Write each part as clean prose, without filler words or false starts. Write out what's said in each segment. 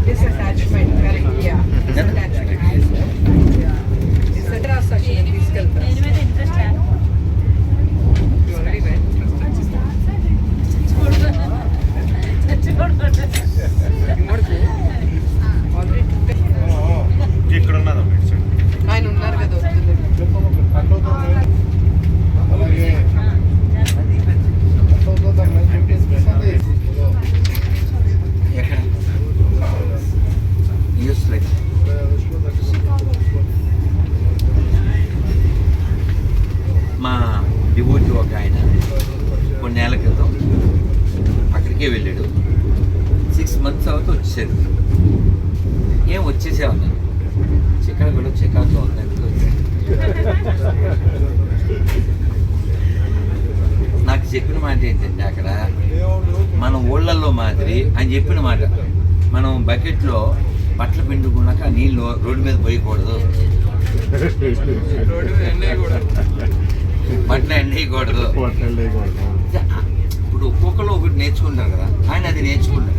Disattachment, correct? Yeah. Disattachment. Disattachment తీసుకెళ్తా. You already went. ఇక్కడ ఉన్నదా ఆయన ఉన్నారు కదా వద్దులే. ఎక్కడ యూస్లెస్ మా డివోటీ ఒక ఆయన కొన్నేళ్ల క్రితం అక్కడికే వెళ్ళాడు. 6 months అవుతూ వచ్చాడు. ఏం వచ్చేసేవన్నాను, చికాగోలో చికాగో ఉందని నాకు చెప్పిన మాట ఏంటంటే, అక్కడ మన ఊళ్ళల్లో మాదిరి అని చెప్పిన మాట, మనం బకెట్లో బట్టలు పిండుకున్నాక నీళ్ళు రోడ్డు మీద పోయకూడదు, బట్టలు ఎండేయకూడదు. ఇప్పుడు ఒక్కొక్కరు ఒకటి నేర్చుకుంటారు కదా, ఆయన అది నేర్చుకుంటారు.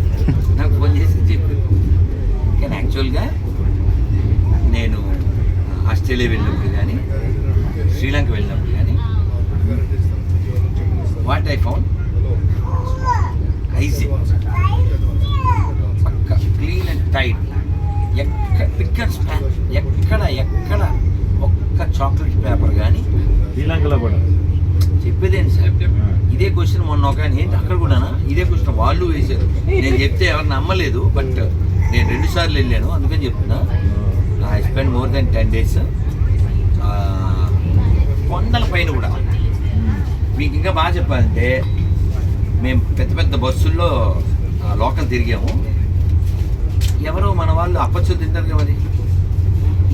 నాకు ఫోన్ చేసి చెప్పి, కానీ యాక్చువల్గా నేను ఆస్ట్రేలియా వెళ్ళినప్పుడు కానీ శ్రీలంక వెళ్ళినప్పుడు కానీ వాట్ ఐ ఫౌండ్ హైజీన్, పక్క క్లీన్ అండ్ టైట్. ఎక్కడ ఒక్క చాక్లెట్ పేపర్ కానీ శ్రీలంకలో కూడా చెప్పేదేంటి సార్, ఇదే క్వశ్చన్ మొన్న ఒక ఏంటి అక్కడ కూడానా ఇదే క్వశ్చన్ వాళ్ళు వేశారు. నేను చెప్తే ఎవరు నమ్మలేదు, బట్ నేను 2 సార్లు వెళ్ళాను అందుకని చెప్తున్నా. I spend more than 10 days. కొండల పైన కూడా మీకు ఇంకా బాగా చెప్పాలంటే, మేము పెద్ద బస్సుల్లో లోకల్ తిరిగాము. ఎవరో మన వాళ్ళు అప్పచ్చులు తింటారు కదా, మరి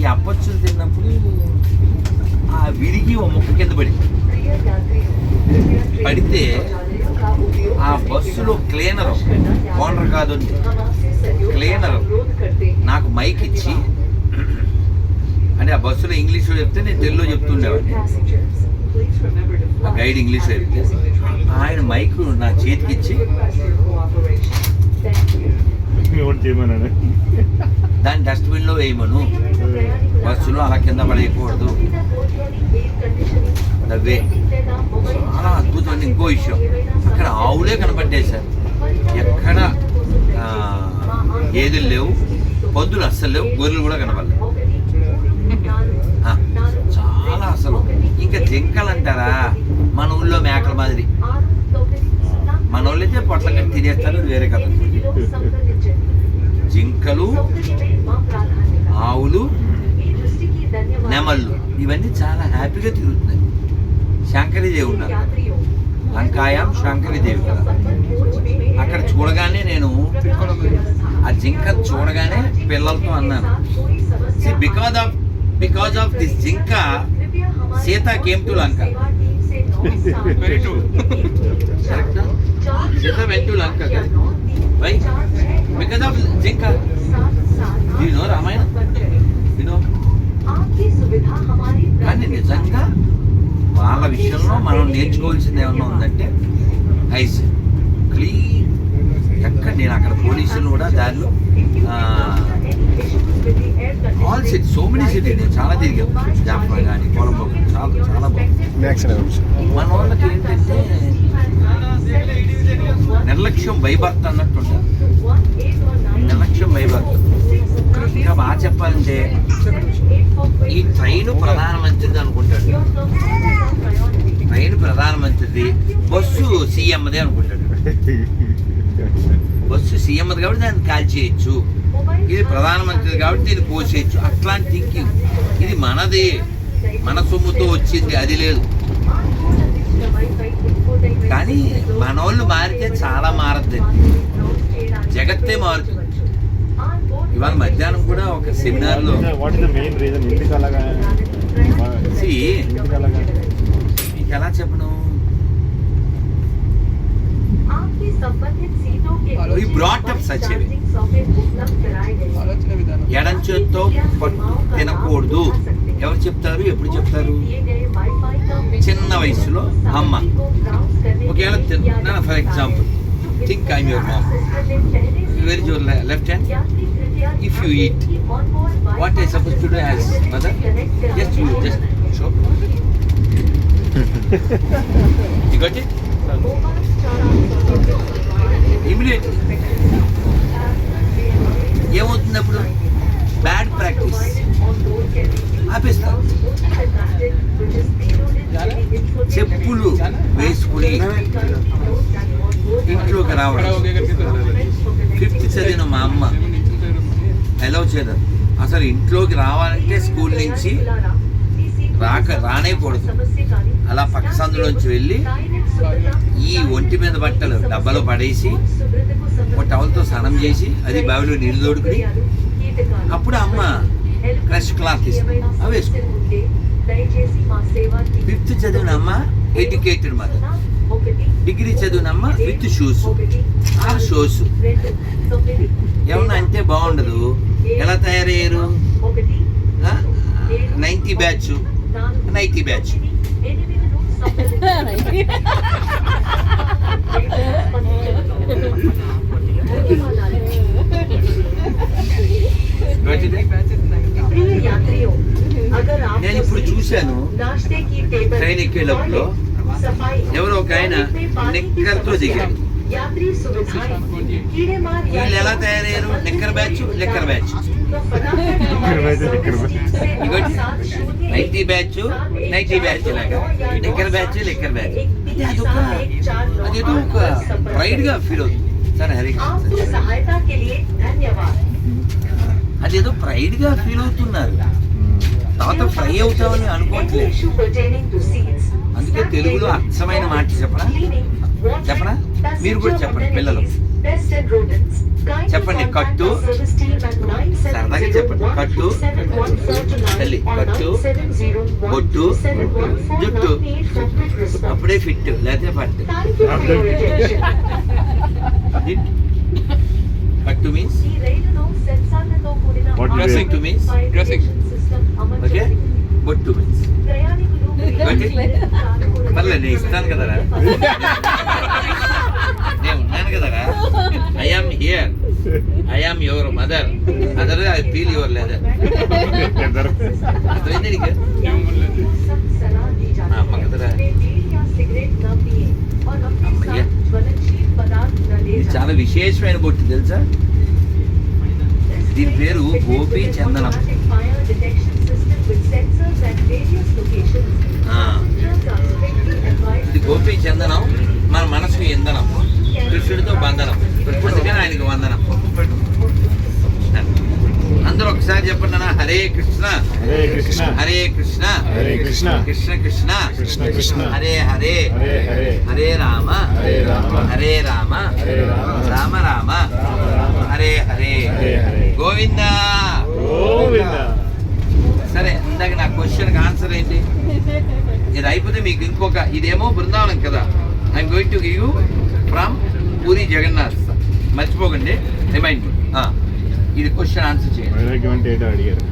ఈ అప్పచ్చులు తిన్నప్పుడు ఆ విరిగి ఓ ముక్క కింద పడితే ఆ బస్సులో క్లీనరు, ఓనర్ కాదు క్లీనరు, నాకు మైక్ ఇచ్చి, అంటే ఆ బస్సులో ఇంగ్లీష్లో చెప్తే నేను తెలుగులో చెప్తుండేవాడిని, ఆ గైడ్ ఇంగ్లీష్లో చెప్తే ఆయన మైక్ నా చేతికి ఇచ్చి దాన్ని డస్ట్బిన్లో వేయమను, బస్సులో అలా కింద పడేయకూడదు. అవే చాలా అద్భుతమైన ఇంకో విషయం, అక్కడ ఆవులే కనపడ్డాయి సార్, ఎక్కడ గేదెలు లేవు, పందులు అస్సలు లేవు, గొర్రెలు కూడా కనపడలేదు. చాలా అసలు ఇంకా జింకలు అంటారా, మన ఊళ్ళో మేకల మాదిరి, మన వాళ్ళైతే పొట్ల కట్టి తినేస్తారు, వేరే కదా. జింకలు, ఆవులు, నెమళ్ళు ఇవన్నీ చాలా హ్యాపీగా తిరుగుతున్నాయి. శంకరీదేవి ఉన్నారు, లంకాయం శంకరీదేవి కదా. అక్కడ చూడగానే నేను ఆ జింక చూడగానే పిల్లలతో అన్నాను, బికాజ్ ఆఫ్ దిస్ జింక Sita came to Lanka. Sita went to Lanka కదా, వై బికాజ్ ఆఫ్ జింక. వినో రామాయణం వినో. కానీ నిజంగా వాళ్ళ విషయంలో మనం నేర్చుకోవాల్సింది ఏమన్నా ఉందంటే ఐస్ క్లీన్. ఎక్కడ నేను అక్కడ పోలీసులు కూడా దారిలో all city, so many city నేను చాలా తిరిగాను, జాఫ్నా కానీ కొలంబో చాలా బాగుంది. మన వాళ్ళకి ఏంటంటే నిర్లక్ష్యం భయభర్త అన్నట్టు ఉంటుంది, నిర్లక్ష్యం భయభర్త. ఇంకా బాగా చెప్పాలంటే ఈ ట్రైన్ ప్రధానమంత్రిది అనుకుంటాడు, ట్రైన్ ప్రధానమంత్రిది, బస్సు సీఎందే అనుకుంటాడు. బస్సు సీఎంది కాబట్టి దాన్ని కాల్ చేయొచ్చు, ఇది ప్రధానమంత్రిది కాబట్టి దీన్ని కోసేయచ్చు, అట్లాంటి థింకింగ్. ఇది మనది, మన సొమ్ముతో వచ్చింది, అది లేదు. కానీ మన వాళ్ళు మారితే చాలా మారద్దండి, జగత్తే మారుతుంది. ఇవాళ మధ్యాహ్నం కూడా ఒక సెమినార్లో మీకు ఎలా చెప్పను, ఎడం చేత్తో పట్టు తినకూడదు ఎవరు చెప్తారు, ఎప్పుడు చెప్తారు? చిన్న వయసులో అమ్మ ఒకవేళ తిన్నా, for example think I'm your mom, very your left hand, if you eat, what I supposed to do as mother? Just show. You got it? Immediately. ఏమవుతుంది అప్పుడు? బ్యాడ్ ప్రాక్టీస్ ఆపేస్తారు. చెప్పులు వేసుకుని ఇంట్లోకి రావడం. 5th చదివిన మా అమ్మ అలౌ చేయదు. అసలు ఇంట్లోకి రావాలంటే స్కూల్ నుంచి రానేకూడదు. అలా పక్క సందులోంచి వెళ్ళి ఈ ఒంటి మీద బట్టలు డబ్బాలో పడేసి ఒక టవల్తో స్నానం చేసి అది బావిలో నీళ్ళు తోడుకుని అప్పుడు అమ్మ ఫ్రెష్ క్లాత్ తీసుకుని అవి వేసుకుంది. 5th చదివిన అమ్మ ఎడ్యుకేటెడ్ మదర్. డిగ్రీ చదివిన అమ్మ విత్ షూస్ ఆర్ షోస్. ఏమన్నా అంటే బాగుండదు. ఎలా తయారయ్యారు? 90 బ్యాచ్ 90 బ్యాచ్. నేను ఇప్పుడు చూశాను ట్రైన్ ఎక్కేటప్పుడు ఎవరో ఒక ఆయన నిక్కర్తో దిగాడు. వీళ్ళు ఎలా తయారయ్యారు? నిక్కర్ బ్యాచ్ లెక్కర్ బ్యాచ్. 90 బ్యాచ్ 90 బ్యాచ్ లాగా నిక్కర్ బ్యాచ్ లెక్కర్ బ్యాచ్. అదేదో ఒక ప్రైడ్ గా ఫీల్ అవుతుంది సార్. హరికృష్ణ అదేదో ప్రైడ్ గా ఫీల్ అవుతున్నారు. తర్వాత ఫ్రై అవుతామని అనుకోవట్లేదు. అందుకే తెలుగులో అచ్చమైన మాట చెప్పనా? మీరు కూడా చెప్పండి పిల్లలు. చెప్పండి. కట్టు సరదాగా చెప్పండి. కట్టు తల్లి, కట్టు, బొట్టు, జుట్టు. అప్పుడే ఫిట్, లేకపోతే పట్టు. కట్టు మీన్స్ డ్రెస్సింగ్ మీన్స్ ఓకే. బొట్టు మీన్స్ పర్లేదు, నేను ఇస్తాను కదరా, నేను ఉన్నాను కదరా. I am here, I am your mother. Other I feel your leather. అర్థమైంది నీకు? అమ్మ కదరా. అమ్మయ్య, ఇది చాలా విశేషమైన బొట్టు తెలుసా? దీని పేరు గోపీ చందనం. ఇది గోపీ చందనం మన మనసుకు ఇంధనం, కృష్ణుడితో బంధనం. అందుకని ఆయనకు వందనం. అందరూ ఒకసారి చెప్పండి అన్న. హరే కృష్ణ హరే కృష్ణ హరే కృష్ణ హరే కృష్ణ కృష్ణ కృష్ణ కృష్ణ కృష్ణ హరే హరే హరే రామ హరే రామ రామ రామ హరే హరే గోవింద గోవింద. సరే, ఇందాక నా క్వశ్చన్కి ఆన్సర్ ఏంటి? ఇది అయిపోతే మీకు ఇంకొక, ఇదేమో బృందావనం కదా. I'm going to give you from Puri Jagannath. మర్చిపోకండి, రిమైండ్ మీ. ఇది క్వశ్చన్ ఆన్సర్ చేయండి. అడిగారు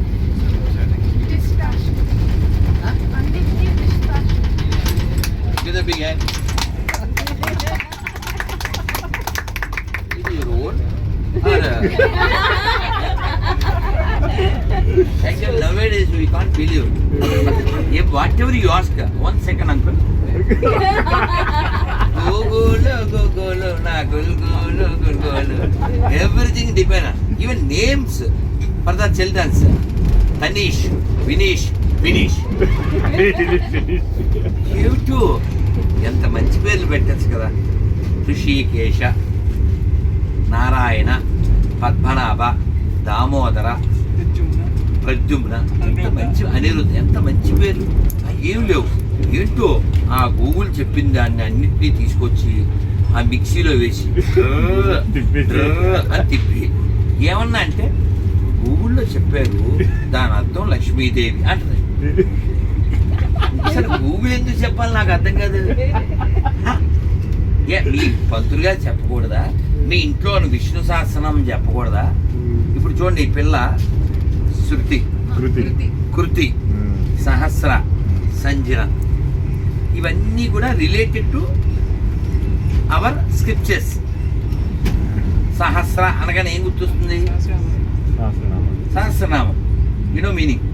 ఇది road. Actually, nowadays we can't believe. If whatever you ask, 1 second, uncle. Go, na go. Everything depends. Even names for the children. Tanish, Vinish, Vinish. You too. ఎంత మంచి పేర్లు పెట్టచ్చు కదా. ఋషికేశ, నారాయణ, పద్మనాభ, దామోదర, ప్రద్యుమ్న. ఎంత మంచి అనిరుద్ధ, ఎంత మంచి పేరు. ఏం లేవు. ఏంటో ఆ గూగుల్ చెప్పిన దాన్ని అన్నింటినీ తీసుకొచ్చి ఆ మిక్సీలో వేసి అని తిప్పి ఏమన్నా అంటే గూగుల్లో చెప్పారు దాని అర్థం లక్ష్మీదేవి అంటది. అసలు గూగుల్ ఎందుకు చెప్పాలి నాకు అర్థం కాదు. మీ పంతులుగా చెప్పకూడదా? మీ ఇంట్లో విష్ణు సహస్రనామం చెప్పకూడదా? ఇప్పుడు చూడండి, ఈ పిల్ల శృతి, కృతి, సహస్ర, సంజన, ఇవన్నీ కూడా related to our scriptures. Sahasra అనగానే ఏం గుర్తొస్తుంది? Sahasranamam you know meaning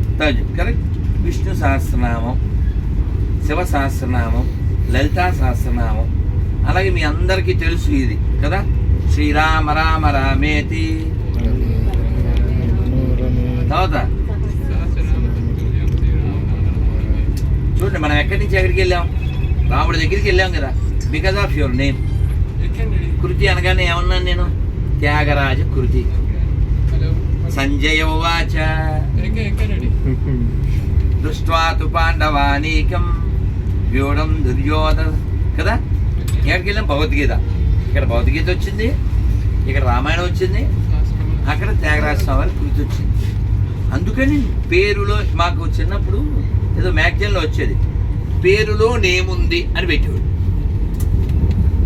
correct. Vishnu Sahasranamam, Shiva Sahasranamam, Lalitha Sahasranamam. అలాగే మీ అందరికీ తెలుసు ఇది కదా, శ్రీరామ రామ రామేతి. తర్వాత చూడండి, మనం ఎక్కడి నుంచి ఎక్కడికి వెళ్ళాం? రాముడి దగ్గరికి వెళ్ళాం కదా, బికాజ్ ఆఫ్ యువర్ నేమ్. కృతి అనగానే ఏమన్నాను నేను? త్యాగరాజ కృతి. సంజయ ఉవాచ దృష్ట్వా తు పాండవానీకం వ్యూఢం దుర్యోధన. కదా, ఎక్కడికి వెళ్ళాం? భగవద్గీత. ఇక్కడ భగవద్గీత వచ్చింది, ఇక్కడ రామాయణం వచ్చింది, అక్కడ త్యాగరాజ స్వామి కృతి వచ్చింది. అందుకని పేరులో మాకు చిన్నప్పుడు ఏదో మ్యాగజైన్లో వచ్చేది, పేరులో నేముంది అని పెట్టేవాడు.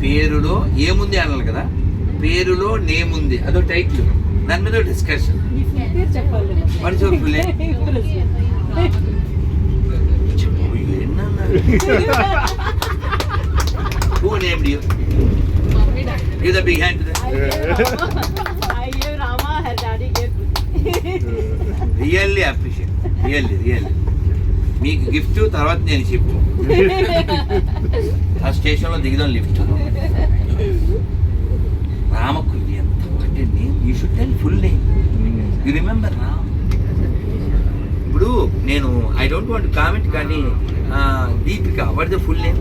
పేరులో ఏముంది అనాలి కదా, పేరులో నేముంది అదో టైటిల్, దాని మీద డిస్కషన్. వాడి చూపులే Who named you? Give the big hand to them. I gave Rama, her daddy gave Really appreciate. Really. మీకు గిఫ్ట్ తర్వాత నేను చెప్పు. ఆ స్టేషన్లో దిగుదాం లిఫ్ట్. రామకృతి ఎంత ఒకటి name, you should tell full name. You remember Ram. ఇప్పుడు నేను ఐ డోంట్ వాంట్ కామెంట్, కానీ Deepika what the full name?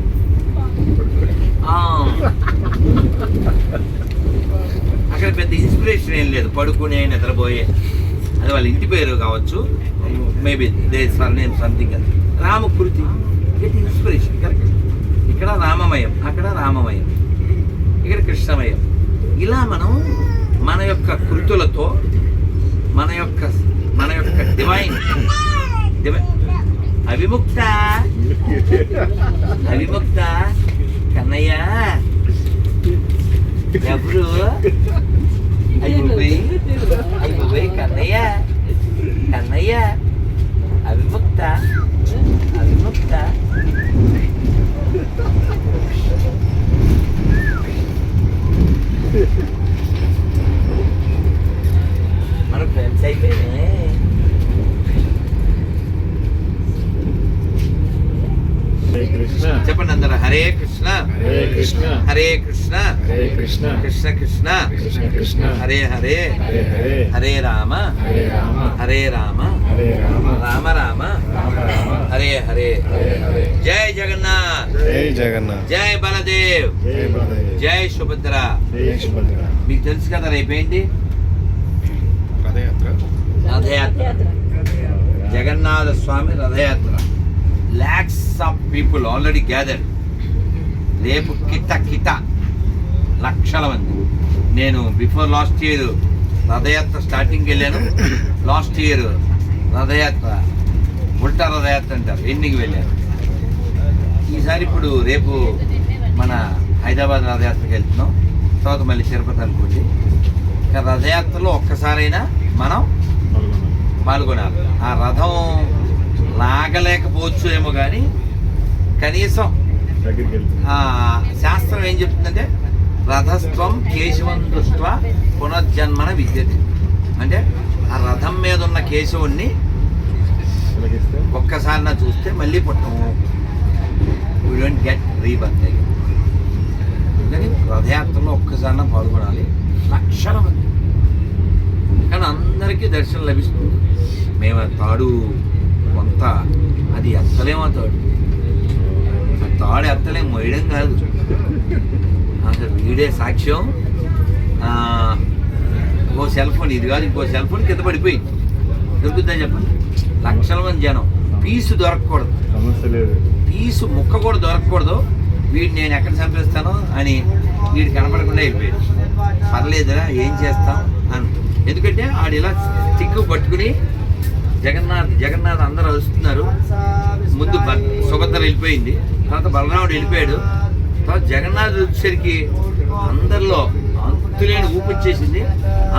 అక్కడ పెద్ద ఇన్స్పిరేషన్ ఏం లేదు, పడుకునే నిద్రపోయే, అది వాళ్ళ ఇంటి పేరు కావచ్చు, maybe they sir name something. అది రామకృతి, గెట్ ఇన్స్పిరేషన్. కరెక్ట్. ఇక్కడ రామమయం, అక్కడ రామమయం, ఇక్కడ కృష్ణమయం. ఇలా మనం మన యొక్క కృతులతో మన యొక్క డివైన్ అవిముక్త కన్నయ్య ఎవరు? అయిపోయి కన్నయ్య అవిముక్త. మన ఫ్రెండ్స్ అయిపోయినాయి. చెప్పండి అందరూ, హరే కృష్ణ హరే కృష్ణ కృష్ణ కృష్ణ హరే హరే హరే రామ రామ రామ హరే హరే. జై జగన్నాథ్, జై బలదేవ్, జై సుభద్ర. మీకు తెలుసు కదా రేపేంటి? రథయాత్ర. జగన్నాథ స్వామి రథయాత్ర. lakhs of people already gathered. రేపు కిట లక్షల మంది. నేను బిఫోర్ లాస్ట్ ఇయర్ రథయాత్ర స్టార్టింగ్కి వెళ్ళాను. లాస్ట్ ఇయర్ రథయాత్ర ఉల్టా రథయాత్ర అంటారు, ఎండింగ్కి వెళ్ళాను. ఈసారి ఇప్పుడు రేపు మన హైదరాబాద్ రథయాత్రకి వెళ్తున్నాం, తర్వాత మళ్ళీ తిరుపతి అనుకోండి. రథయాత్రలో ఒక్కసారైనా మనం పాల్గొనాలి. ఆ రథం లాగలేకపోవచ్చు ఏమో, కానీ కనీసం శాస్త్రం ఏం చెప్తుందంటే రథస్థం కేశవం దృష్ట్వా పునర్జన్మన విద్యతే. అంటే ఆ రథం మీద ఉన్న కేశవుణ్ణి ఒక్కసారి చూస్తే మళ్ళీ పుట్టము. We don't get rebirth. కానీ రథయాత్రలో ఒక్కసారి పాల్గొనాలి. లక్షల మంది, కానీ అందరికీ దర్శనం లభిస్తుంది. మేము తాడు కొంత అది ఎత్తలేమో, తాడు ఎత్తలేము, మోయడం కాదు అసలు. వీడే సాక్ష్యం. ఓ సెల్ ఫోన్, ఇది కాదు ఇంకో సెల్ ఫోన్ కింద పడిపోయింది, దొరుకుతుందని చెప్పండి. లక్షల మంది జనం, పీసు దొరకకూడదు, పీసు ముక్క కూడా దొరకకూడదు. వీడిని నేను ఎక్కడ చంపేస్తాను అని వీడు కనపడకుండా వెళ్ళిపోయాడు. పర్లేదురా ఏం చేస్తాం అని, ఎందుకంటే ఆడు ఇలా స్టిక్ పట్టుకుని జగన్నాథ్ అందరూ వస్తున్నారు. ముందు సుభద్ర వెళ్ళిపోయింది, తర్వాత బలరాముడు వెళ్ళిపోయాడు, తర్వాత జగన్నాథ్ వచ్చేసరికి అందరిలో అంతులేని ఊపి వచ్చేసింది.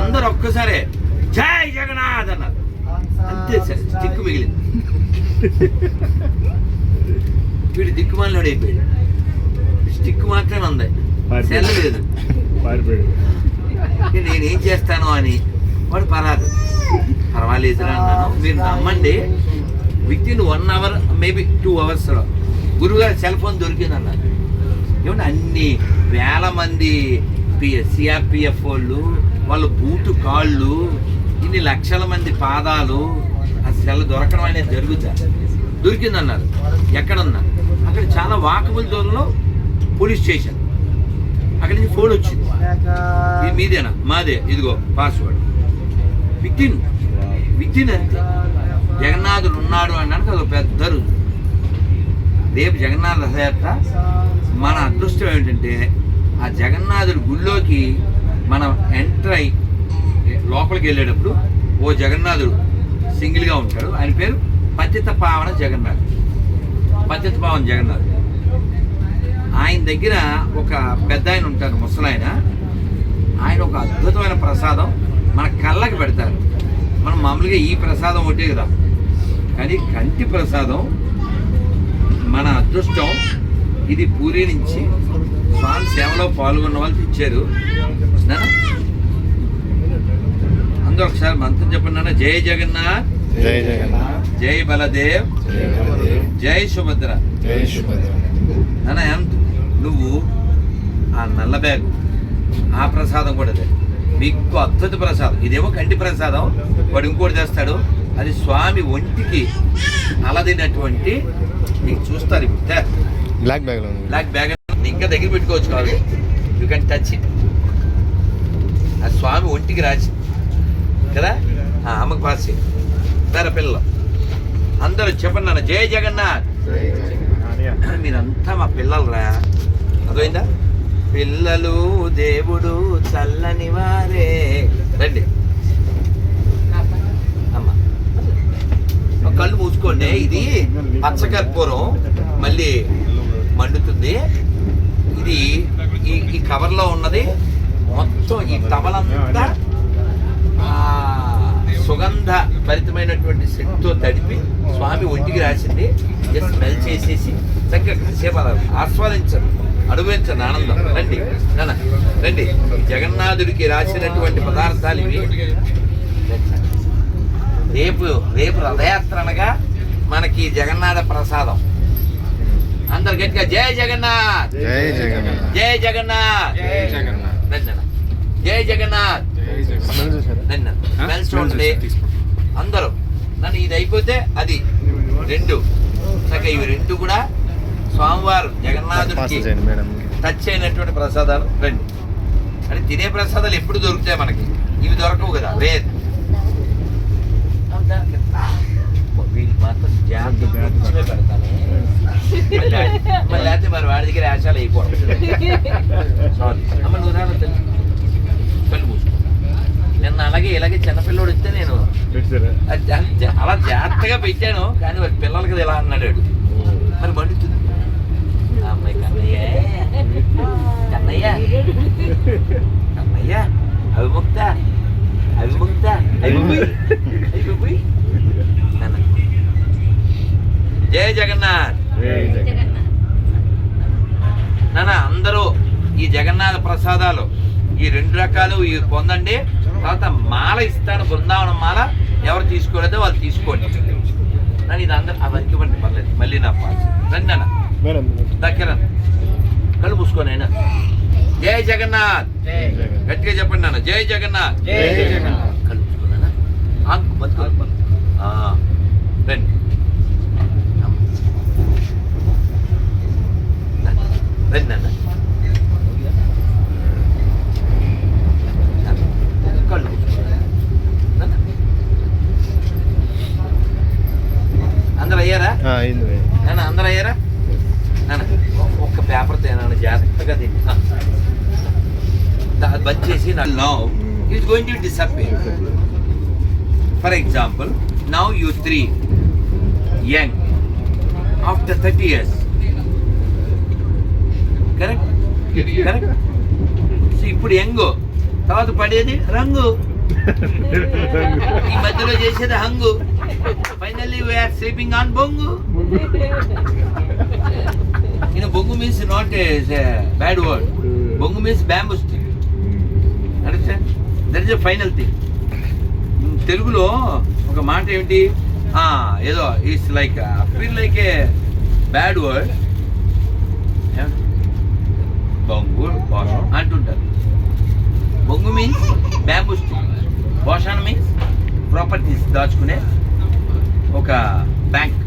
అందరు ఒక్కసారే జై జగన్నాథ్ అన్నారు. అంతే, స్టిక్ మిగిలింది. వీడు దిక్కుమాలినోడు అయిపోయాడు. స్టిక్ మాత్రమే ఉంది, సెల్ లేదు. నేనేం చేస్తాను అని వాడు పరాదు. పర్వాలేదు అన్నాను. మీరు నమ్మండి, with in 1 hour maybe 2 hours గురువుగారు సెల్ ఫోన్ దొరికింది అన్నారు. ఏమంటే అన్ని వేల మంది సిఆర్పిఎఫ్ వాళ్ళు బూటు కాళ్ళు, ఇన్ని లక్షల మంది పాదాలు, ఆ సెల్ దొరకడం అనేది దొరికిందన్నారు. ఎక్కడన్నా అక్కడ చాలా వాకబుల్ దూరంలో పోలీస్ స్టేషన్. అక్కడి నుంచి ఫోన్ వచ్చింది, ఇది మీదేనా? మాదే, ఇదిగో పాస్వర్డ్. విత్ ఇన్ అంతే. జగన్నాథుడు ఉన్నాడు అనడానికి అది పెద్ద రుజువు. రేపు జగన్నాథ రథయాత్ర. మన అదృష్టం ఏమిటంటే ఆ జగన్నాథుడి గుళ్ళోకి మనం ఎంటర్ అయి లోపలికి వెళ్ళేటప్పుడు ఓ జగన్నాథుడు సింగిల్గా ఉంటాడు. ఆయన పేరు పతిత పావన జగన్నాథ్. ఆయన దగ్గర ఒక పెద్ద ఆయన ఉంటారు, ముసలాయన. ఆయన ఒక అద్భుతమైన ప్రసాదం మన కళ్ళకి పెడతారు. మనం మామూలుగా ఈ ప్రసాదం ఒకటే కదా, కానీ కంటి ప్రసాదం మన అదృష్టం. ఇది పూరి నుంచి స్వామి సేవలో పాల్గొన్న వాళ్ళు తెచ్చారు. అందరూ ఒకసారి మంత్రం చెప్పండి నాన్న. జై జగన్నాథ్, జై జగన్నాథ్, జై బలదేవ్, జై సుభద్ర. నాన్న నువ్వు ఆ నల్ల బ్యాగు, ఆ ప్రసాదం కూడా అదే మీకు అద్భుత ప్రసాదం. ఇదేమో కంటి ప్రసాదం, వాడు ఇంకోటి తెస్తాడు. అది స్వామి ఒంటికి అలదినటువంటి, నీకు చూస్తారు ఇప్పుడు బ్లాక్ బ్యాగ్ ఇంకా దగ్గర పెట్టుకోవచ్చు కాదు, యూ కెన్ టచ్ ఇట్. ఆ స్వామి ఒంటికి రాసి కదా, అమ్మకి పాస్ సరే పిల్లలు అందరూ చెప్పండి నాన్న. జై జగన్నాథ్. మీరంతా మా పిల్లలు రా, అర్థమైందా? పిల్లలు దేవుడు చల్లని వారే. రండి అమ్మ, కళ్ళు మూసుకోండి. ఇది పచ్చకర్పూరం మళ్ళీ మండుతుంది. ఇది ఈ కవర్లో ఉన్నది మొత్తం ఈ టవలంతా సుగంధ భరితమైనటువంటి సెట్తో తడిపి స్వామి ఒంటికి రాసింది. జస్ట్ స్మెల్ చేసేసి చక్కగా కాసేపు ఆస్వాదించండి, అనుభవించండి ఆనందం. రండి నాన్న రండి. జగన్నాథుడికి రాసినటువంటి పదార్థాలు ఇవి. రేపు రథయాత్ర అనగా మనకి జగన్నాథ ప్రసాదం. అందరు గట్టిగా జై జగన్నాథ్, జై జగన్నాథ్, జై జగన్నాథ్, జై జగన్నాథ్. రండి జై జగన్నాథ్. స్మెల్స్ చూడండి అందరూ. నన్ను ఇది అయిపోతే అది 2 చక్కగా ఇవి 2 కూడా స్వామివారు జగన్నాథుడికి టచ్ అయినటువంటి ప్రసాదాలు. రండి అంటే తినే ప్రసాదాలు ఎప్పుడు దొరుకుతాయి మనకి, ఇవి దొరకవు కదా, లేదు. వీళ్ళు మాత్రం జాగ్రత్తగా పెడతానే, మళ్ళీ లేకపోతే మరి వాడి దగ్గర ఆశాలు అయిపోవడం. సారీ అమ్మ, నువ్వు రాను కళ్ళు మూసుకో. నిన్న ఇలాగే చిన్నపిల్లడు వస్తే నేను అలా జాగ్రత్తగా పెట్టాను, కానీ వాడి పిల్లలకి ఇలా అన్నాడు. మరి మండుతుంది. అమ్మాయి కన్నయ్య కన్నయ్య కన్నయ్య అవిముక్త అవిముక్త అయిపోయి. జై జగన్నాథ్. నాన్న అందరూ ఈ జగన్నాథ ప్రసాదాలు ఈ 2 రకాలు ఇవి పొందండి. తర్వాత మాల ఇస్తాను, బృందావనం మాల. ఎవరు తీసుకోలేదో వాళ్ళు తీసుకోండి. నన్ను ఇది అందరు అవన్నీ ఇవ్వండి, పర్లేదు. మళ్ళీ నా పాస్ రండి నాన్న దగ్గర కళ్ళు మూసుకోని అయినా. జై జగన్నాథ్. గట్టిగా చెప్పండి నాన్న. జై జగన్నాథ్. కళ్ళు మూసుకున్నానా? రండి రండి నాన్న. కళ్ళు అందరు అయ్యారా నాన్న? అందరు అయ్యారా నాన్న? ఒక్క పేపర్ తేనా జాగ్రత్తగా తిని బంద్ చేసి. Now it's going to disappear. For example, now you 3 young after 30 years. Correct correct. So ఇప్పుడు యంగ్, తర్వాత పడేది రంగు, ఈ మధ్యలో చేసేది హంగు. ఫైనల్లీ వీఆర్ స్లీపింగ్ ఆన్ బొంగు. బొంగు means not a bad word. బొంగు means bamboo stick. Understand? That is the final thing. తెలుగులో ఒక మాట ఏమిటి, ఏదో it's like feel like a bad word, బొంగు అంటుంటారు. బొంగు means bamboo stick, భోషాన్ means properties దాచుకునే ఒక బ్యాంక్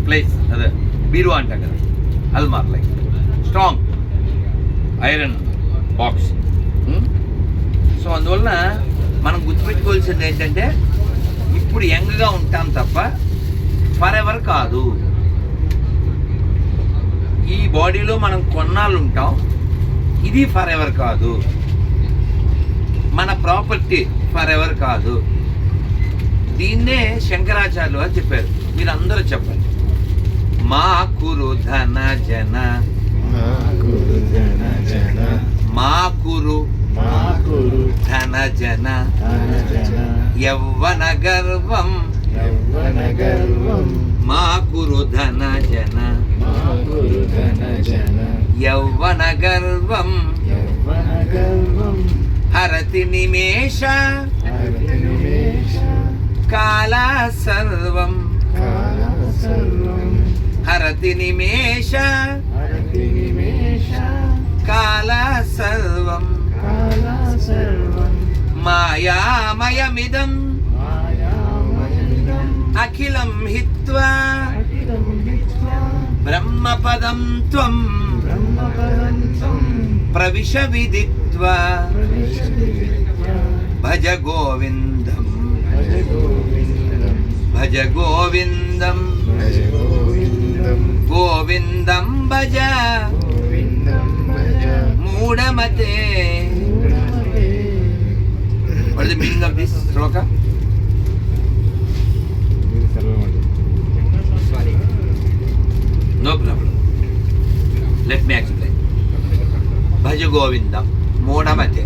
ప్లేస్, అదే బీరువా అంటాం కదా, అల్మార్ like strong iron box. So అందువలన మనం గుర్తుపెట్టుకోవాల్సింది ఏంటంటే ఇప్పుడు యంగ్గా ఉంటాం తప్ప ఫర్ ఎవర్ కాదు. ఈ బాడీలో మనం కొన్నాళ్ళు ఉంటాం, ఇది ఫర్ ఎవర్ కాదు. మన ప్రాపర్టీ ఫర్ ఎవర్ కాదు. దీన్నే శంకరాచార్యులు అని చెప్పారు. మీరు అందరూ చెప్పండి. మా కురు ధన జన, మా కురు ధన జన, యవ్వన గర్వం మా కురు ధన జన, యవ్వన గర్వం హరతి నిమేష కాల సర్వం, హరతి నిమేష కాల సర్వం, మాయామయమిదం అఖిలం హిత్వా బ్రహ్మపదం త్వం ప్రవిశ విదిత్వా భజ గోవిందం, భజ గోవిందం, గోవిందం భజ మూఢమతే. What is the meaning of this shloka? No problem. Let me explain. Bhaja Govindam, Moda Mate.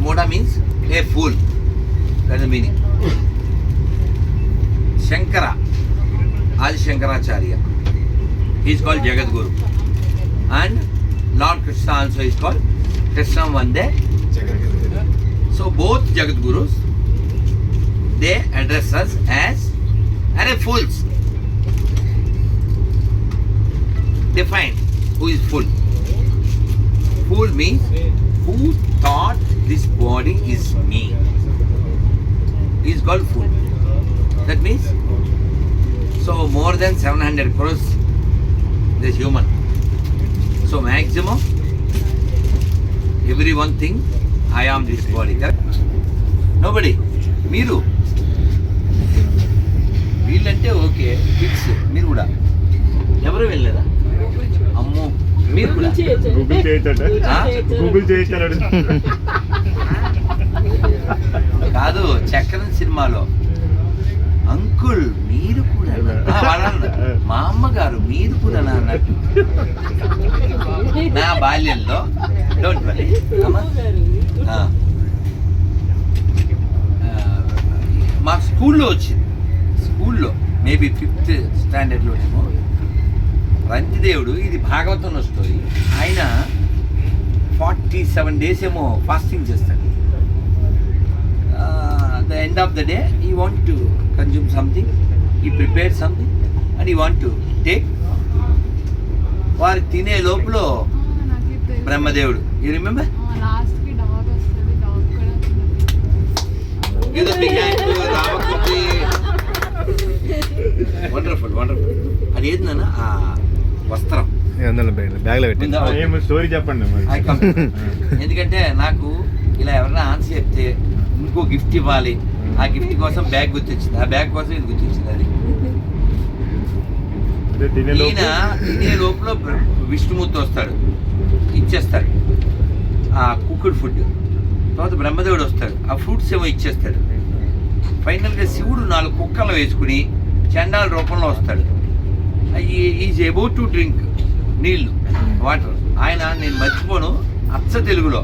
Moda means a fool. That's the meaning. Shankara, Adi Shankaracharya, he is called Jagat Guru. And Lord Krishna also is called Krishna Vande. So both Jagat Gurus, they address us as fools. Define who is fool. Fool means who thought this body is me. He is called fool. That means, so more than 700 crores this human. So maximum everyone think I am this body. Correct? Nobody. మీరు వీళ్ళంటే okay fix. మీరు కూడా ఎవరు వెళ్ళలేదా? అమ్మో మీరు కూడా Google చేయించాడు కాదు. చక్రం సినిమాలో అంకుల్ మీరు కూడా మా అమ్మగారు మీరు కూడా అన్నట్టు. నా బాల్యంలో డోంట్ వరీ మా స్కూల్లో వచ్చింది. స్కూల్లో మేబీ 5th స్టాండర్డ్లోనేమో రంతిదేవుడు, ఇది భాగవతంలో స్టోరీ. ఆయన 47 days ఏమో ఫాస్టింగ్ చేస్తాడు. The end of the day he want to consume something, he prepared something and he want to take. వారు తినే లోపల బ్రహ్మదేవుడు, యూ రిమెంబర్? Wonderful wonderful. అది ఏందన్నా ఆ వస్త్రం బ్యాగ్లో పెట్టింది. స్టోరీ చెప్పండి. ఎందుకంటే నాకు ఇలా ఎవరైనా ఆన్సర్ చెప్తే ఇంకో గిఫ్ట్ ఇవ్వాలి, ఆ గిఫ్ట్ కోసం బ్యాగ్ గుర్తొచ్చింది, ఆ బ్యాగ్ కోసం ఇది గుర్తొచ్చింది. అది ఈయన తినే లోపల విష్ణుమూర్తి వస్తాడు, ఇచ్చేస్తాడు ఆ కుక్డ్ ఫుడ్. తర్వాత బ్రహ్మదేవుడు వస్తాడు, ఆ ఫ్రూట్స్ ఏమో ఇచ్చేస్తాడు. ఫైనల్గా శివుడు 4 కుక్కలు వేసుకుని చండాల రూపంలో వస్తాడు. ఈజ్ అబౌట్ టు డ్రింక్ నీళ్ళు, వాటర్. ఆయన నేను మర్చిపోను, అచ్చ తెలుగులో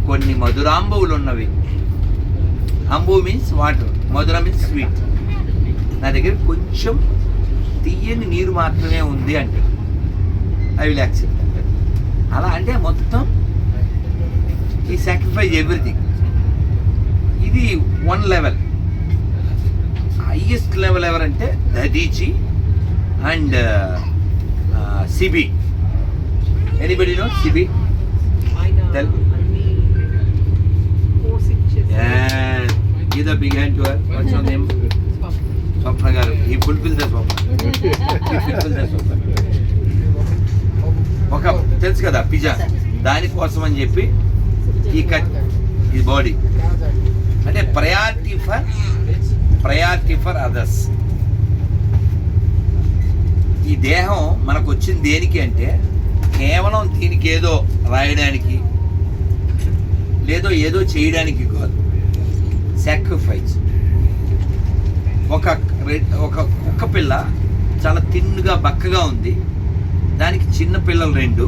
కొన్ని మధురాంబవులు ఉన్నవి. అంబు మీన్స్ వాటర్, మధుర మీన్స్ స్వీట్. నా దగ్గర కొంచెం తీయని నీరు మాత్రమే ఉంది అంటే ఐ విల్ యాక్సెప్ట్. అలా అంటే మొత్తం ఈ సాక్రిఫైస్ ఎవ్రీథింగ్. ఇది 1 లెవెల్. హైయెస్ట్ లెవెల్ ఎవరంటే Dadhichi and Sibi. Anybody know Sibi? ఆయన Tell. అన్ని కోర్స్ ఇచ్చేసి Give a big hand to her. What's your name? Swapna garu. He fulfilled the Swapna. ఒక తెలుసు కదా పిజ్జా, దానికోసం అని చెప్పి ఈ కట్ ఈ బాడీ అంటే ప్రయారిటీ ఫర్ అదర్స్. ఈ దేహం మనకు వచ్చింది దేనికి అంటే కేవలం దీనికి ఏదో రాయడానికి లేదో ఏదో చేయడానికి కాదు. సాక్రిఫైస్. ఒక కుక్క పిల్ల చాలా తిన్నుగా బక్కగా ఉంది, దానికి చిన్న పిల్లలు 2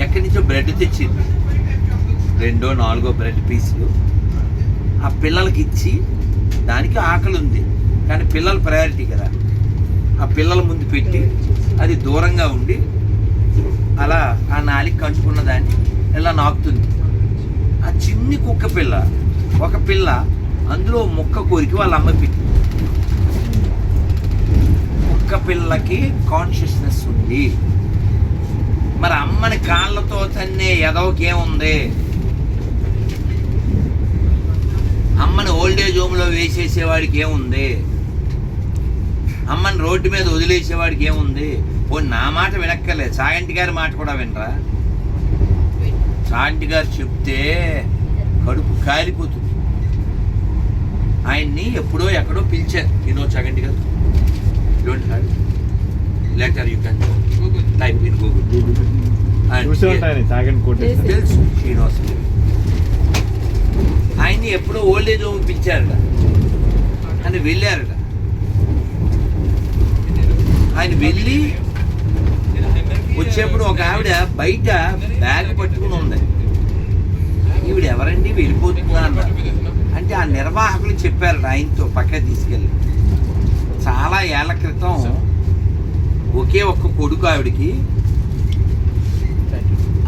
ఎక్కడి నుంచో బ్రెడ్ తెచ్చింది, 2 4 బ్రెడ్ పీసులు ఆ పిల్లలకి ఇచ్చి, దానికి ఆకలి ఉంది కానీ పిల్లల ప్రయారిటీ కదా, ఆ పిల్లల ముందు పెట్టి అది దూరంగా ఉండి అలా ఆ నాలికి కంచుకున్న దాన్ని ఇలా నాకుతుంది. ఆ చిన్ని కుక్క పిల్ల ఒక పిల్ల అందులో ముక్క కోరికి వాళ్ళ అమ్మ పెట్టి. కుక్క పిల్లకి కాన్షియస్నెస్ ఉంది. మరి అమ్మని కాళ్ళతో తన్నే ఎదవకేముంది? అమ్మని ఓల్డేజ్ హోమ్లో వేసేసేవాడికి ఏముంది? అమ్మని రోడ్డు మీద వదిలేసేవాడికి ఏముంది? నా మాట వినక్కర్లేదు, చాగంటి గారి మాట కూడా వినరా? చాగంటి గారు చెప్తే కడుపు కాలిపోతుంది. ఆయన్ని ఎప్పుడో ఎక్కడో పిలిచారు. చాగంటి గారు don't have letter U can type in Google. తెలుసు ఆయన్ని ఎప్పుడో ఓల్డేజ్ హోమ్ పిలిచారట అని వెళ్ళారట. ఆయన వెళ్ళి వచ్చేప్పుడు ఒక ఆవిడ బయట బ్యాగ్ పట్టుకుని ఉంది. ఈవిడ ఎవరండి వెళ్ళిపోతున్నా అన్నారు. అంటే ఆ నిర్వాహకులు చెప్పారట ఆయనతో పక్కకి తీసుకెళ్ళి, చాలా ఏళ్ల క్రితం ఒకే ఒక్క కొడుకు ఆవిడికి.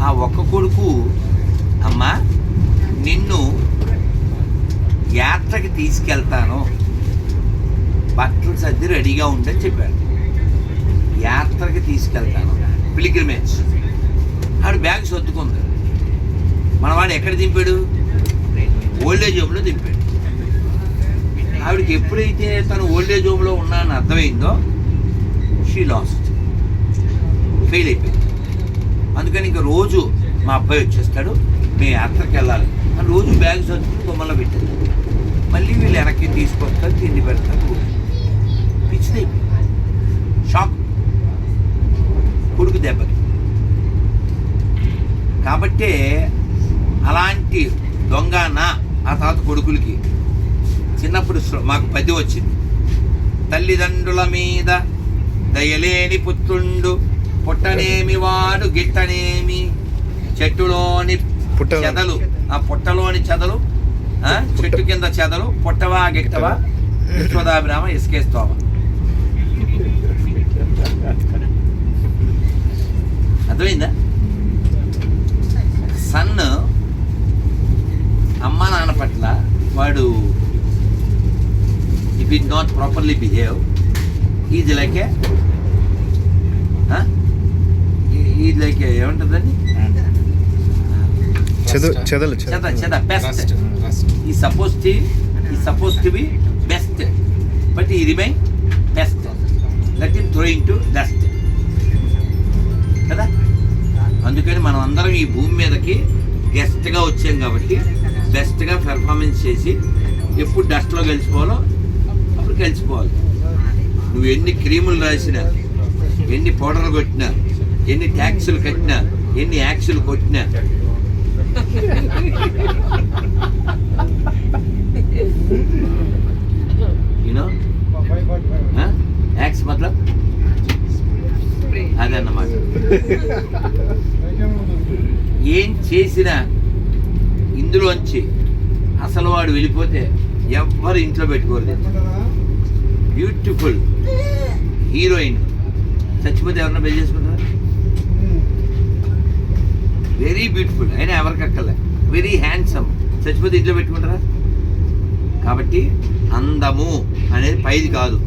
ఆ ఒక్క కొడుకు, అమ్మా నిన్ను యాత్రకి తీసుకెళ్తాను, బట్టలు సర్ది రెడీగా ఉండని చెప్పాడు. యాత్రకి తీసుకెళ్తాను, పిలిగ్రిమేజ్. ఆవిడ బ్యాగ్ సర్దుకుంది. మనవాడు ఎక్కడ దింపాడు? ఓల్డేజ్ హోమ్లో దింపాడు. ఆవిడకి ఎప్పుడైతే తను ఓల్డేజ్ హోమ్లో ఉన్నానని అర్థమైందో షీ లాస్ట్, ఫెయిల్ అయిపోయింది. అందుకని ఇంకా రోజు మా అబ్బాయి వచ్చేస్తాడు, మేము యాత్రకి వెళ్ళాలి అని రోజు బ్యాగ్ సర్దుకుని బొమ్మలో పెట్టారు. మళ్ళీ వీళ్ళు వెనక్కి తీసుకొస్తారు, తిండి పెడతారు. పిచ్చిది షాక్ కొడుకు దెబ్బకి. కాబట్టే అలాంటి దొంగ ఆ తాత కొడుకులకి చిన్నప్పుడు మాకు 10 వచ్చింది. తల్లిదండ్రుల మీద దయలేని పుత్రుండు, పుట్టనేమి వాడు గిట్టనేమి, చెట్టులోని చెదలు ఆ పుట్టలోని చెదలు, చెట్టు కింద చెదలు, పుట్టవా గిట్టవా విశ్వదాభిరామ ఇసుకేస్తావా. అర్థమైందా? సన్ అమ్మ నాన్న పట్ల వాడు if it not properly behave is like ఏమంటుందండి, చెద best. He suppose to be best but he remain best. Let him throwing to dust కదా. అందుకని మనం అందరం ఈ భూమి మీదకి గెస్ట్గా వచ్చాం కాబట్టి బెస్ట్గా పెర్ఫార్మెన్స్ చేసి ఎప్పుడు డస్ట్లో కలిసిపోవాలో అప్పుడు కలిసిపోవాలి. నువ్వు ఎన్ని క్రీములు రాసినా, ఎన్ని పౌడర్లు కొట్టినా, ఎన్ని ట్యాక్సులు కట్టినా, ఎన్ని యాక్సులు కొట్టినా, యూనో యాక్స్ మతలబ్ అదన్నమాట. ఏం చేసినా ఇందులోంచి అసలు వాడు వెళ్ళిపోతే ఎవ్వరు ఇంట్లో పెట్టుకోరు. బ్యూటిఫుల్ హీరోయిన్ చచ్చిపోతే ఎవరన్నా పెళ్లి చేసుకుంటారా? వెరీ బ్యూటిఫుల్ అయినా ఎవరికి అక్కర్లే. వెరీ హ్యాండ్సమ్ చచ్చిపోతే ఇంట్లో పెట్టుకుంటారా? కాబట్టి అందము అనేది పైది కాదు,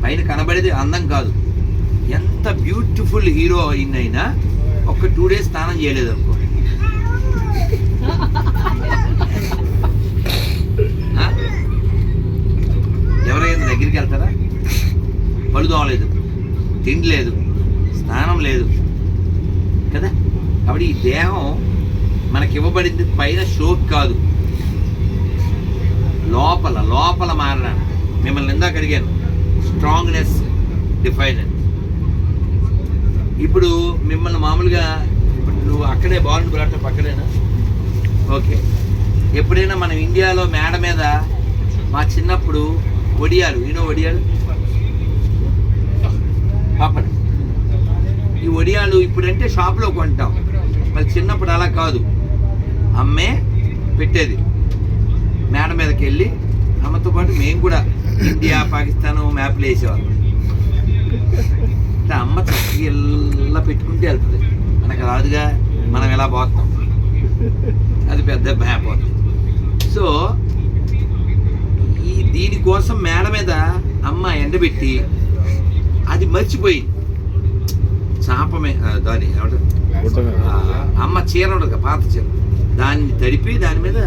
పైన కనబడేది అందం కాదు. ఎంత బ్యూటిఫుల్ హీరోయిన్ అయినా ఒక 2 days స్నానం చేయలేదు అనుకో, ఎవరైనా దగ్గరికి వెళ్తారా? పళ్ళు దోమలేదు, తిండి లేదు, స్నానం లేదు కదా. కాబట్టి ఈ దేహం మనకి ఇవ్వబడింది పైన షోక్ కాదు, లోపల లోపల మారడానికి. మిమ్మల్ని ఇందాక అడిగాను, స్ట్రాంగ్నెస్ డిఫైన్. ఇప్పుడు మిమ్మల్ని మామూలుగా ఇప్పుడు నువ్వు అక్కడే బాల్ బ్రాటప్ అక్కడేనా? ఓకే. ఎప్పుడైనా మనం ఇండియాలో మేడ మీద మా చిన్నప్పుడు వడియాలు, వడియాలు పాపడ్, ఈ వడియాలు ఇప్పుడంటే షాప్లో కొంటాం, మరి చిన్నప్పుడు అలా కాదు, అమ్మే పెట్టేది. మేడ మీదకి వెళ్ళి అమ్మతో పాటు మేము కూడా ఇండియా పాకిస్తాన్ మ్యాప్లు వేసేవాళ్ళం. అంటే అమ్మ చక్కగా ఇలా పెట్టుకుంటే వెళ్తుంది, మనకు రాదుగా, మనం ఎలా పోతాం, అది పెద్ద మ్యాప్ అవుతుంది. సో దీనికోసం మేడ మీద అమ్మ ఎండబెట్టి అది మర్చిపోయి చాపమే దాని అమ్మ చీర ఉండదు, పాత చీర, దాన్ని తడిపి దాని మీద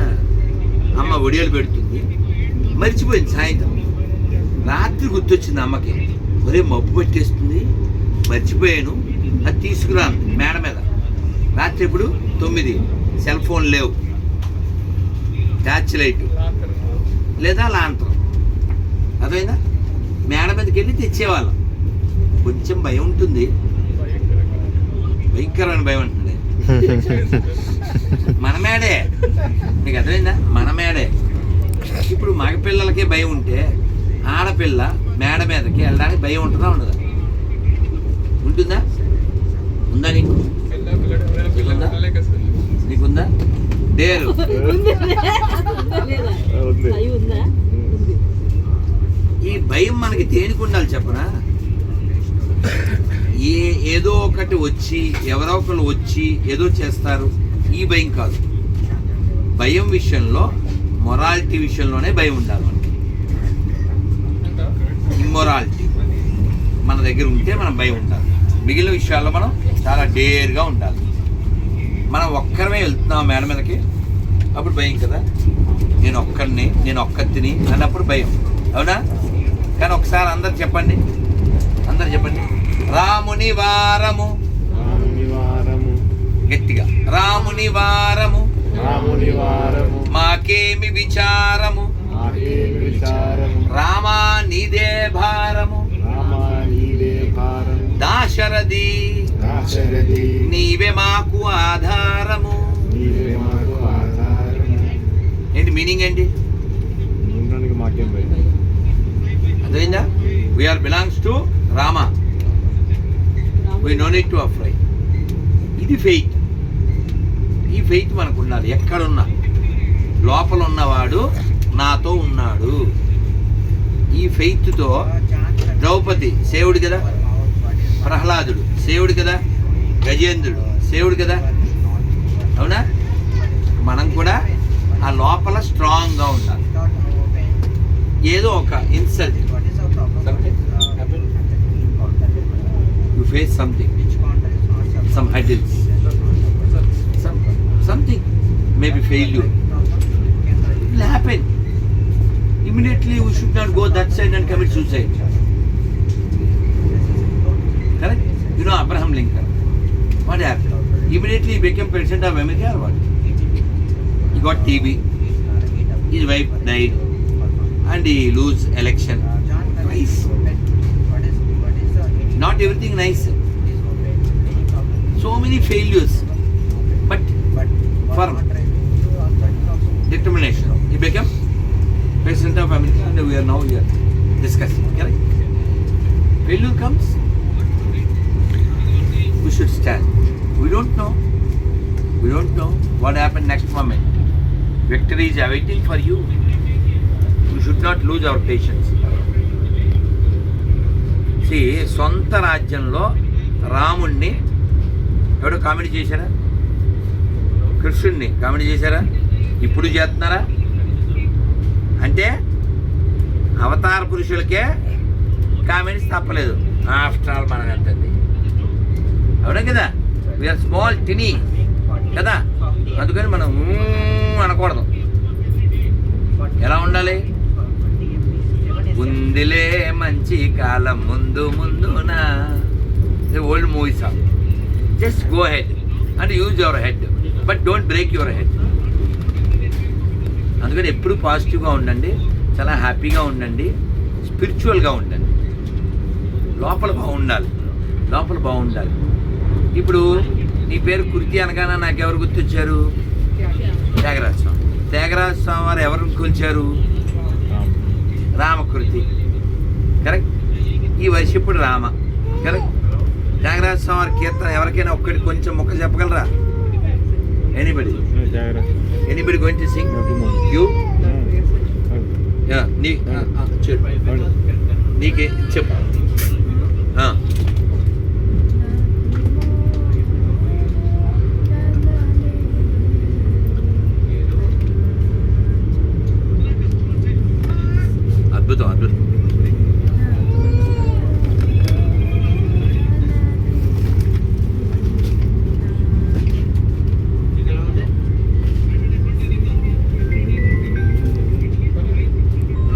అమ్మ ఒడియాలు పెడుతుంది. మర్చిపోయింది. సాయంత్రం రాత్రి గుర్తొచ్చింది అమ్మకి, ఒరే మబ్బు పట్టేస్తుంది, మర్చిపోయాను, అది తీసుకురాను మేడ మీద. రాత్రి ఇప్పుడు 9, సెల్ ఫోన్ లేవు, టార్చ్ లైట్ లేదా లాంతరం, అదైనా మేడ మీదకి వెళ్ళి తెచ్చేవాళ్ళం. కొంచెం భయం ఉంటుంది, భయంకరమైన భయం ఉంటుంది. మన మేడే, మీకు అర్థమైందా? మన మేడే. ఇప్పుడు మగపిల్లలకే భయం ఉంటే ఆడపిల్ల మేడ మీదకి వెళ్ళడానికి భయం ఉంటుందా ఉండదా? ఉంటుందా? ఉందా? నీకుందా? డేరు ఈ భయం మనకి దేనికి ఉండాలి చెప్పనా? ఏదో ఒకటి వచ్చి, ఎవరో ఒకరు వచ్చి ఏదో చేస్తారు, ఈ భయం కాదు. భయం విషయంలో, మొరాలిటీ విషయంలోనే భయం ఉండాలి మనకి. ఇమ్మొరాలిటీ మన దగ్గర ఉంటే మనం భయం ఉండాలి. మిగిలిన విషయాల్లో మనం చాలా డేర్గా ఉండాలి. మనం ఒక్కరమే వెళ్తున్నాం మేడ మీదకి, అప్పుడు భయం కదా. నేను ఒక్కడిని, నేను ఒక్కతిని అన్నప్పుడు భయం, అవునా? కానీ ఒకసారి అందరు చెప్పండి, రాముని వారము, గట్టిగా రాముని వారము, మాకేమి విచారము, రామా నీదే భారము, దాశరథి నీవే మాకు ఆధారము. ఏంటి మీనింగ్? ఏంటి అర్థమైందా? We are belongs to Rama, we no need to afraid. ఇది ఫెయిత్. ఈ ఫెయిత్ మనకు ఉండాలి. ఎక్కడున్నా లోపల ఉన్నవాడు నాతో ఉన్నాడు. ఈ ఫెయిత్తో ద్రౌపది సేవుడు కదా, ప్రహ్లాదుడు సేవుడు కదా, గజేంద్రుడు సేవుడు కదా, అవునా? మనం కూడా ఆ లోపల స్ట్రాంగ్గా ఉండాలి. ఏదో ఒక insult, you face something, some hurdles, something, maybe failure, it will happen. Immediately we should not go that side and commit suicide. Correct? You know Abraham Lincoln, what happened? Immediately he became president of America or what? He got TB, his wife died, and he lose election twice. Not everything nice, so many failures, but firm determination. He became president of America, and we are now here discussing. Correct? Failure comes, we should stand. We don't know what happened next moment. Victory is awaiting for you. We should not lose our patience. సొంత రాజ్యంలో రాముణ్ణి ఎవడో comedy చేశారా? కృష్ణుడిని comedy చేశారా? ఇప్పుడు చేస్తున్నారా? అంటే అవతార పురుషులకే కామెంట్స్ తప్పలేదు. ఆఫ్టర్ ఆల్ మనం ఎంతండి, అవునా కదా? వీఆర్ స్మాల్ టినీ కదా, అందుకని మనం అనకూడదు. ఎలా ఉండాలి? ఉందిలే మంచి కాలం ముందు ముందునా, old movie song. Just go head and use your head, but don't break your head. అందుకని ఎప్పుడు పాజిటివ్గా ఉండండి, చాలా హ్యాపీగా ఉండండి, స్పిరిచువల్గా ఉండండి, లోపల బాగుండాలి, లోపల బాగుండాలి. ఇప్పుడు నీ పేరు కృతి అనగానే నాకు ఎవరు గుర్తొచ్చారు? త్యాగరాజ స్వామి. త్యాగరాజ స్వామి వారు ఎవరు కొలిచారు? రామకృతి. కరెక్ట్. ఈ వయసు ఇప్పుడు రామ. కరెక్ట్. త్యాగరాజ స్వామి వారి కీర్తన ఎవరికైనా ఒక్కటి కొంచెం మొక్క చెప్పగలరా? Anybody going to sing? You నీకే చెప్పు. అద్భుతం, అద్భుతం.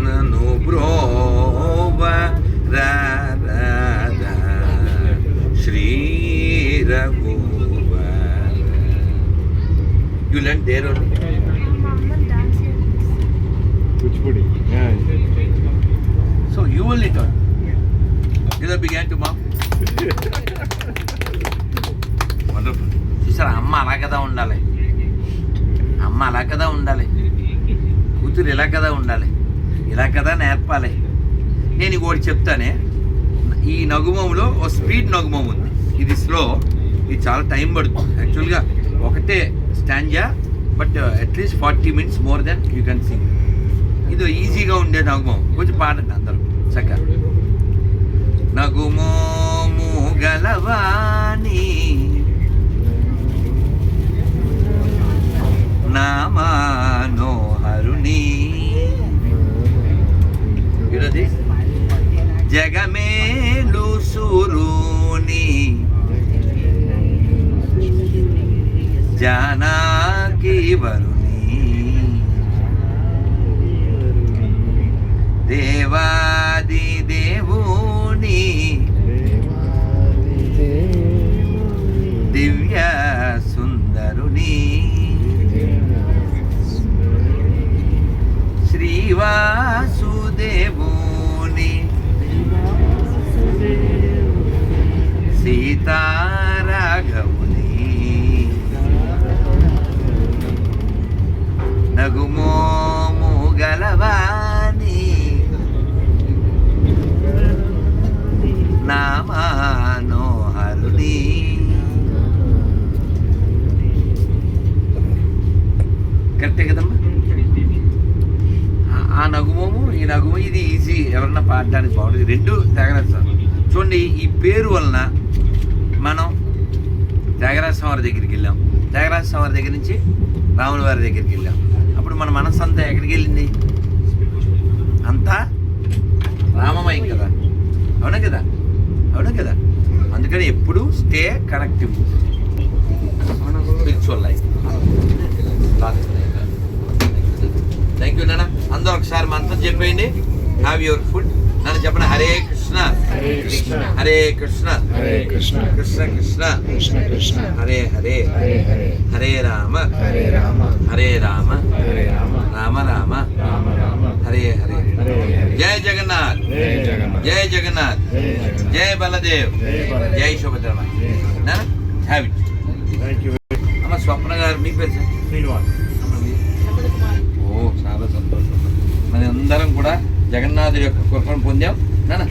నన్ను బ్రోవ Radha Shri రఘువ. You learn there only? Kuchipudi. So you only taught. You began to mom. Wonderful. చూసారా, అమ్మ అలా కదా ఉండాలి, అమ్మ అలా కదా ఉండాలి, కూతురు ఇలా కదా ఉండాలి, ఇలా కదా నేర్పాలి. నేను ఇంకోటి చెప్తానే, ఈ నగుమంలో ఓ స్పీడ్ నగుమం ఉంది, ఇది స్లో, ఇది చాలా టైం పడుతుంది. యాక్చువల్గా ఒకటే stanza, but at least 40 minutes more than you can sing. ఇది ఈజీగా ఉండే నగుమం, కొంచెం పాడండి అందరూ చక్కగా. నగుమోము గలవాణి నామానోహరుని ఇది జగమేలు సురుని జానకి వరుని దేవాది దేవుని దివ్య సుందరుని శ్రీవాసుదేవుని సీతారాఘవుని నగుమోము గలవాని నామానోహరుని. కరెక్టే కదమ్మా? ఆ నగుమోము ఈ నగుము, ఇది ఈజీ, ఎవరన్నా పాడడానికి బాగుంటుంది. రెండు త్యాగరాజ స్వామి. చూడండి, ఈ పేరు వలన మనం త్యాగరాజ స్వామి వారి దగ్గరికి వెళ్ళాం, త్యాగరాజ స్వామి వారి దగ్గర నుంచి రాముల వారి దగ్గరికి వెళ్ళాం. అప్పుడు మన మనసు అంతా ఎక్కడికి వెళ్ళింది? అంతా రామమయం కదా, అవునా కదా, అవునా కదా? అందుకని ఎప్పుడు stay connective, spiritual life. Thank you నాన్న. అందరూ ఒకసారి మంత్రం చెప్పేయండి. Have your food. నన్ను చెప్పండి. హరే కృష్ణ హరే కృష్ణ కృష్ణ కృష్ణ హరే హరే హరే రామ హరే రామ రామ రామ హరే హరే. జయ జగన్నాథ్, జయ జగన్నాథ్, జయ బలదేవ్, జై సుభద్రమ. Have it. అమ్మ స్వప్న గారు, మీ పేరు సార్? శ్రీనివాస్. ఓ, చాలా సంతోషం. మన అందరం కూడా జగన్నాథుడి యొక్క కృపను పొందాం నాన్న.